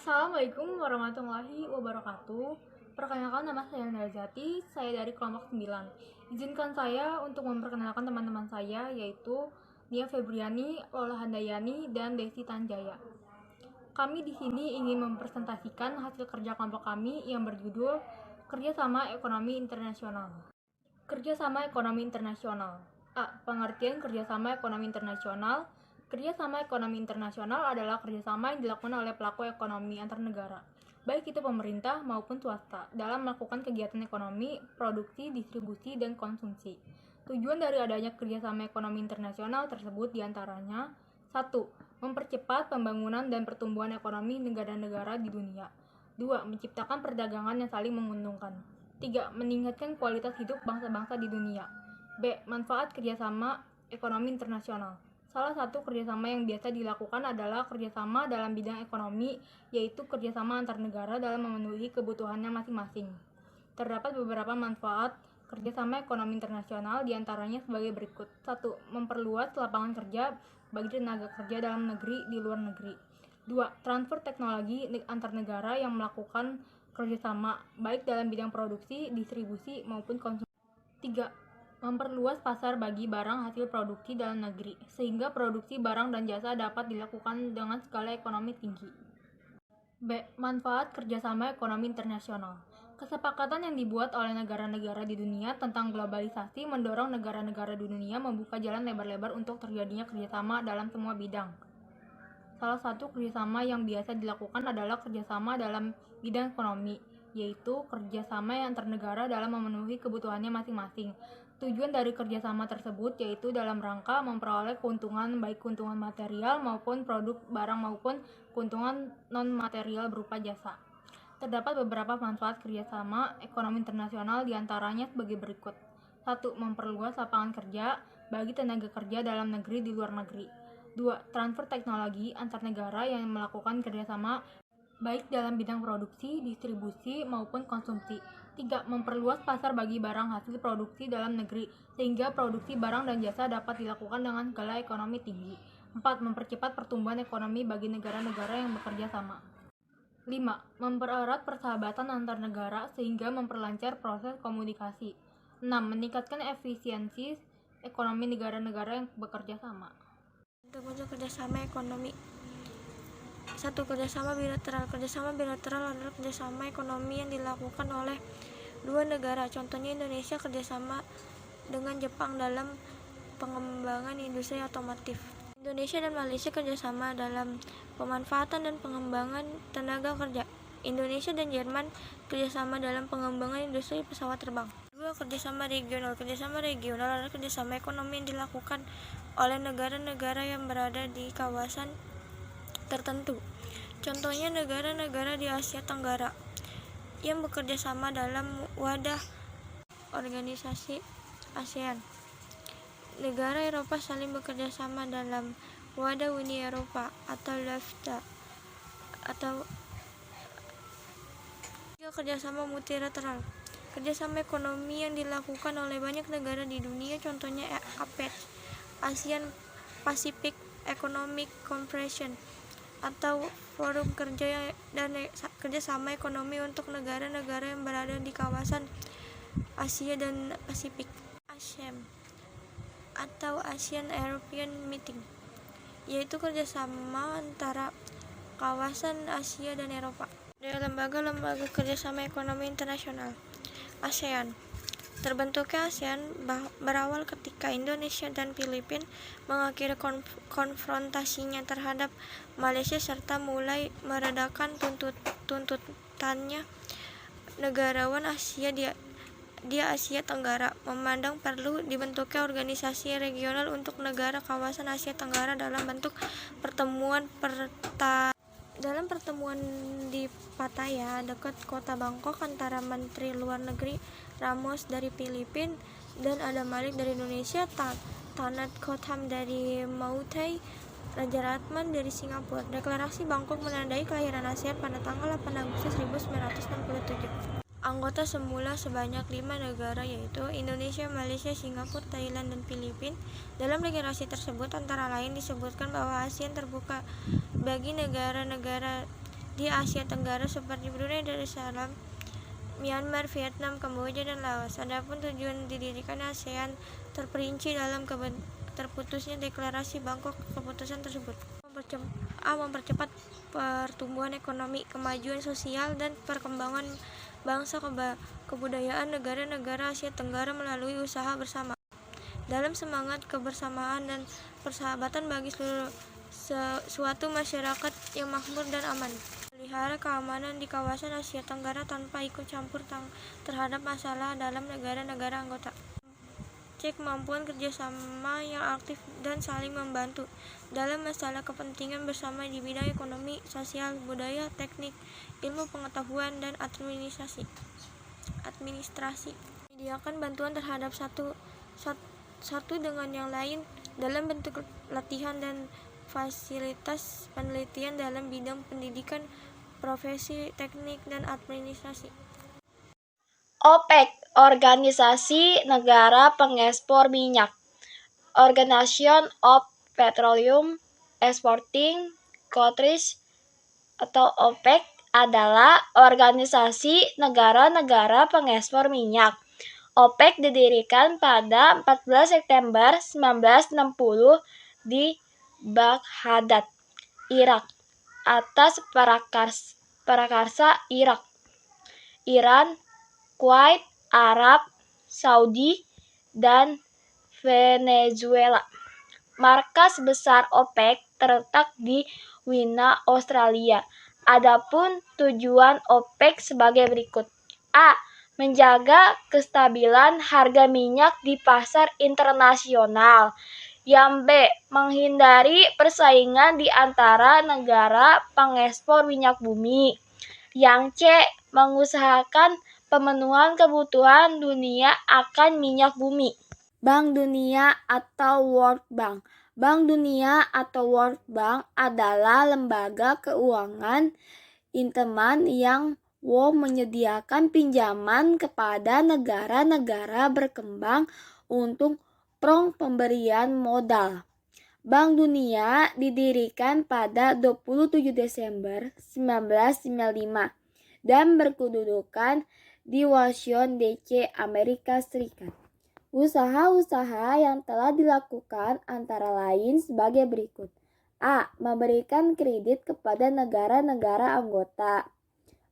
Assalamualaikum warahmatullahi wabarakatuh. Perkenalkan, nama saya Narzati, saya dari kelompok 9. Izinkan saya untuk memperkenalkan teman-teman saya, yaitu Nia Febriani, Lola Handayani, dan Desi Tanjaya. Kami di sini ingin mempresentasikan hasil kerja kelompok kami yang berjudul Kerjasama Ekonomi Internasional. Kerjasama Ekonomi Internasional. A. Pengertian kerjasama ekonomi internasional. Kerjasama ekonomi internasional adalah kerjasama yang dilakukan oleh pelaku ekonomi antar negara, baik itu pemerintah maupun swasta, dalam melakukan kegiatan ekonomi, produksi, distribusi, dan konsumsi. Tujuan dari adanya kerjasama ekonomi internasional tersebut diantaranya: 1. Mempercepat pembangunan dan pertumbuhan ekonomi negara-negara di dunia. 2. Menciptakan perdagangan yang saling menguntungkan. 3. Meningkatkan kualitas hidup bangsa-bangsa di dunia. B. Manfaat kerjasama ekonomi internasional. Salah satu kerjasama yang biasa dilakukan adalah kerjasama dalam bidang ekonomi, yaitu kerjasama antar negara dalam memenuhi kebutuhannya masing-masing. Terdapat beberapa manfaat kerjasama ekonomi internasional, diantaranya sebagai berikut. 1. Memperluas lapangan kerja bagi tenaga kerja dalam negeri di luar negeri. 2. Transfer teknologi antar negara yang melakukan kerjasama, baik dalam bidang produksi, distribusi, maupun konsumsi. 3. Memperluas pasar bagi barang hasil produksi dalam negeri, sehingga produksi barang dan jasa dapat dilakukan dengan skala ekonomi tinggi. B. Manfaat kerjasama ekonomi internasional. Kesepakatan yang dibuat oleh negara-negara di dunia tentang globalisasi mendorong negara-negara di dunia membuka jalan lebar-lebar untuk terjadinya kerjasama dalam semua bidang. Salah satu kerjasama yang biasa dilakukan adalah kerjasama dalam bidang ekonomi, yaitu kerjasama yang antar negara dalam memenuhi kebutuhannya masing-masing. Tujuan dari kerjasama tersebut yaitu dalam rangka memperoleh keuntungan, baik keuntungan material maupun produk barang maupun keuntungan non-material berupa jasa. Terdapat beberapa manfaat kerjasama ekonomi internasional, diantaranya sebagai berikut. 1. Memperluas lapangan kerja bagi tenaga kerja dalam negeri di luar negeri. 2. Transfer teknologi antar negara yang melakukan kerjasama baik dalam bidang produksi, distribusi, maupun konsumsi. 3. Memperluas pasar bagi barang hasil produksi dalam negeri, sehingga produksi barang dan jasa dapat dilakukan dengan skala ekonomi tinggi. 4. Mempercepat pertumbuhan ekonomi bagi negara-negara yang bekerja sama. 5. Mempererat persahabatan antar negara sehingga memperlancar proses komunikasi. 6. Meningkatkan efisiensi ekonomi negara-negara yang bekerja sama. Bentuk kerjasama ekonomi. 1. Kerjasama bilateral. Kerjasama bilateral adalah kerjasama ekonomi yang dilakukan oleh dua negara. Contohnya Indonesia kerjasama dengan Jepang dalam pengembangan industri otomotif. Indonesia dan Malaysia kerjasama dalam pemanfaatan dan pengembangan tenaga kerja. Indonesia dan Jerman kerjasama dalam pengembangan industri pesawat terbang. 2. Kerjasama regional. Kerjasama regional adalah kerjasama ekonomi yang dilakukan oleh negara-negara yang berada di kawasan tertentu. Contohnya negara-negara di Asia Tenggara yang bekerja sama dalam wadah organisasi ASEAN. Negara Eropa saling bekerja sama dalam wadah Uni Eropa atau NAFTA. Atau 3. Kerjasama multilateral. Kerjasama ekonomi yang dilakukan oleh banyak negara di dunia, contohnya APEC, ASEAN Pacific Economic Cooperation, atau forum kerja dan kerjasama ekonomi untuk negara-negara yang berada di kawasan Asia dan Pasifik. ASEM atau ASEAN European Meeting, yaitu kerjasama antara kawasan Asia dan Eropa. Dari lembaga-lembaga kerjasama ekonomi internasional. ASEAN. Terbentuknya ASEAN berawal ketika Indonesia dan Filipina mengakhiri konfrontasinya terhadap Malaysia serta mulai meredakan tuntutannya negarawan Asia di Asia Tenggara, memandang perlu dibentuknya organisasi regional untuk negara kawasan Asia Tenggara dalam bentuk pertemuan di Pattaya dekat kota Bangkok antara Menteri Luar Negeri Ramos dari Filipina dan Adam Malik dari Indonesia, Tanat Kotham dari Maute, Raja Ratman dari Singapura. Deklarasi Bangkok menandai kelahiran ASEAN pada tanggal 8 Agustus 1967. Anggota semula sebanyak 5 negara, yaitu Indonesia, Malaysia, Singapura, Thailand, dan Filipina. Dalam deklarasi tersebut antara lain disebutkan bahwa ASEAN terbuka bagi negara-negara di Asia Tenggara seperti Brunei Darussalam, Myanmar, Vietnam, Kamboja, dan Laos. Adapun tujuan didirikan ASEAN terperinci dalam terputusnya deklarasi Bangkok. Keputusan tersebut mempercepat pertumbuhan ekonomi, kemajuan sosial, dan perkembangan bangsa kebudayaan negara-negara Asia Tenggara melalui usaha bersama. Dalam semangat kebersamaan dan persahabatan bagi suatu masyarakat yang makmur dan aman. Pelihara keamanan di kawasan Asia Tenggara tanpa ikut campur terhadap masalah dalam negara-negara anggota. Cek kemampuan kerjasama yang aktif dan saling membantu dalam masalah kepentingan bersama di bidang ekonomi, sosial, budaya, teknik, ilmu pengetahuan, dan administrasi. Menyediakan bantuan terhadap satu dengan yang lain dalam bentuk latihan dan fasilitas penelitian dalam bidang pendidikan, profesi, teknik, dan administrasi. OPEC, Organisasi Negara Pengekspor Minyak, Organization of Petroleum Exporting Countries atau OPEC adalah organisasi negara-negara pengekspor minyak. OPEC didirikan pada 14 September 1960 di Baghdad, Irak, atas prakarsa Irak, Iran, Kuwait, Arab Saudi, dan Venezuela. Markas besar OPEC terletak di Wina, Australia. Adapun tujuan OPEC sebagai berikut. A. Menjaga kestabilan harga minyak di pasar internasional. Yang B. Menghindari persaingan di antara negara pengekspor minyak bumi. Yang C. Mengusahakan pemenuhan kebutuhan dunia akan minyak bumi. Bank Dunia atau World Bank. Bank Dunia atau World Bank adalah lembaga keuangan internasional yang menyediakan pinjaman kepada negara-negara berkembang untuk pemberian modal. Bank Dunia didirikan pada 27 Desember 1995 dan berkedudukan di Washington DC, Amerika Serikat. Usaha-usaha yang telah dilakukan antara lain sebagai berikut. A. Memberikan kredit kepada negara-negara anggota.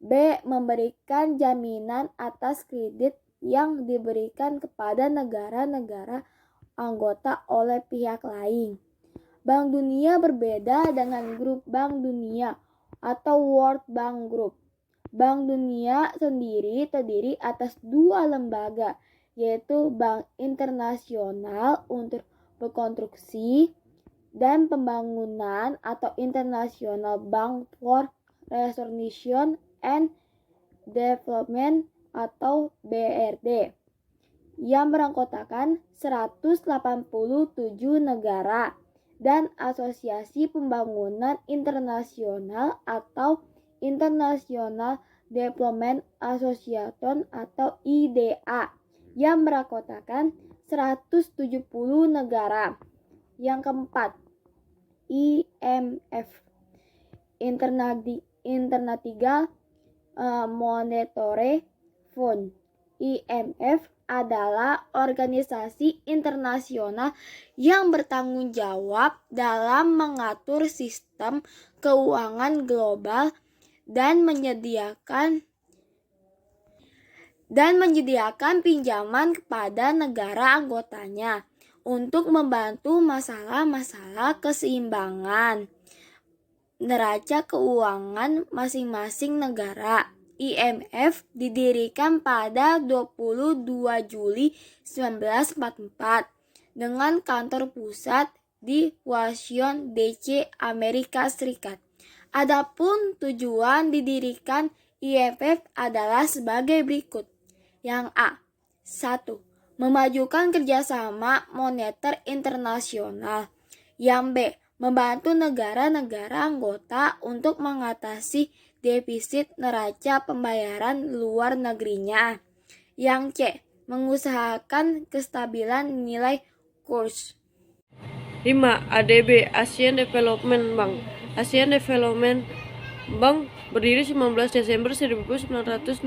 B. Memberikan jaminan atas kredit yang diberikan kepada negara-negara anggota oleh pihak lain. Bank Dunia berbeda dengan Grup Bank Dunia atau World Bank Group. Bank Dunia sendiri terdiri atas dua lembaga, yaitu Bank Internasional untuk Rekonstruksi dan Pembangunan atau International Bank for Reconstruction and Development atau BRD, yang beranggotakan 187 negara, dan Asosiasi Pembangunan Internasional atau International Development Association atau IDA, yang beranggotakan 170 negara. Yang keempat, IMF, International Monetary Fund. IMF adalah organisasi internasional yang bertanggung jawab dalam mengatur sistem keuangan global dan menyediakan pinjaman kepada negara anggotanya untuk membantu masalah-masalah keseimbangan neraca keuangan masing-masing negara. IMF didirikan pada 22 Juli 1944 dengan kantor pusat di Washington DC, Amerika Serikat. Adapun tujuan didirikan IMF adalah sebagai berikut. Yang A. 1. Memajukan kerjasama moneter internasional. Yang B. Membantu negara-negara anggota untuk mengatasi defisit neraca pembayaran luar negerinya. Yang C. Mengusahakan kestabilan nilai kurs. 5. ADB, Asian Development Bank. Asian Development Bank berdiri 19 Desember 1966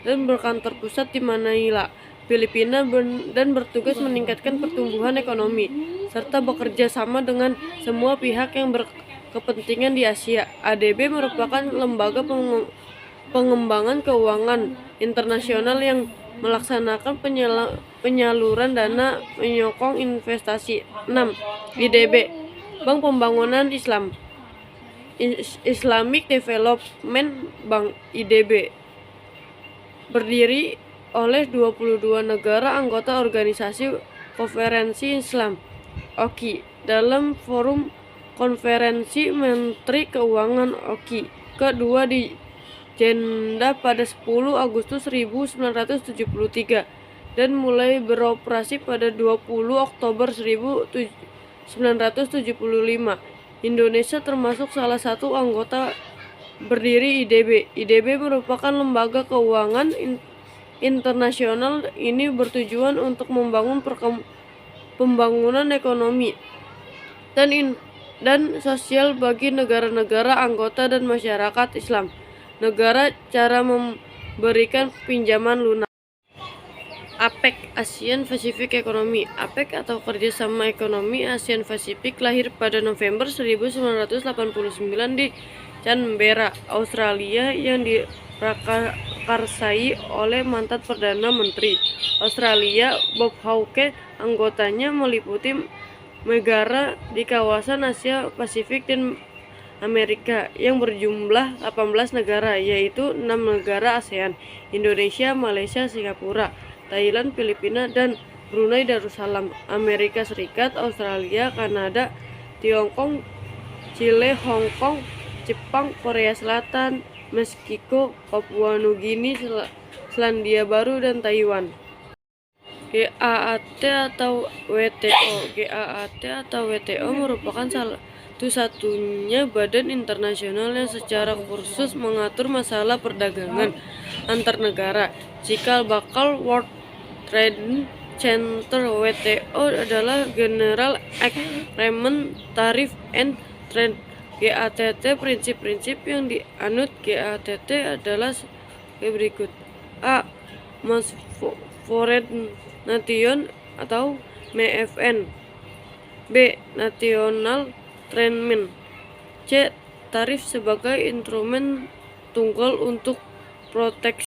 dan berkantor pusat di Manila, Filipina dan bertugas meningkatkan pertumbuhan ekonomi serta bekerja sama dengan semua pihak yang berkepentingan di Asia. ADB merupakan lembaga pengembangan keuangan internasional yang melaksanakan penyaluran dana menyokong investasi. 6. IDB, Bank Pembangunan Islam, Islamic Development Bank (IDB), berdiri oleh 22 negara anggota Organisasi Konferensi Islam (OKI) dalam forum Konferensi Menteri Keuangan OKI kedua di Jeddah pada 10 Agustus 1973 dan mulai beroperasi pada 20 Oktober 1975. Indonesia termasuk salah satu anggota berdiri IDB. IDB merupakan lembaga keuangan internasional. Ini bertujuan untuk membangun pembangunan ekonomi dan sosial bagi negara-negara anggota dan masyarakat Islam. Negara cara memberikan pinjaman lunak. APEC, ASEAN Pacific Economy. APEC atau Kerjasama Ekonomi ASEAN Pasifik lahir pada November 1989 di Canberra, Australia yang diprakarsai oleh mantan Perdana Menteri Australia Bob Hawke. Anggotanya meliputi negara di kawasan Asia Pasifik dan Amerika yang berjumlah 18 negara, yaitu 6 negara ASEAN: Indonesia, Malaysia, Singapura, Thailand, Filipina, dan Brunei Darussalam, Amerika Serikat, Australia, Kanada, Tiongkok, Chile, Hong Kong, Jepang, Korea Selatan, Meksiko, Papua Nugini, Selandia Baru, dan Taiwan. GAAT atau WTO. GAAT atau WTO merupakan satu-satunya badan internasional yang secara khusus mengatur masalah perdagangan antar negara. Cikal bakal World Trade Center WTO adalah General Agreement Tariff and Trade. GATT. Prinsip-prinsip yang dianut GATT adalah sebagai berikut: A. Most Foreign Nation atau MFN. B. National Treatment. C. Tarif sebagai instrumen tunggal untuk proteksi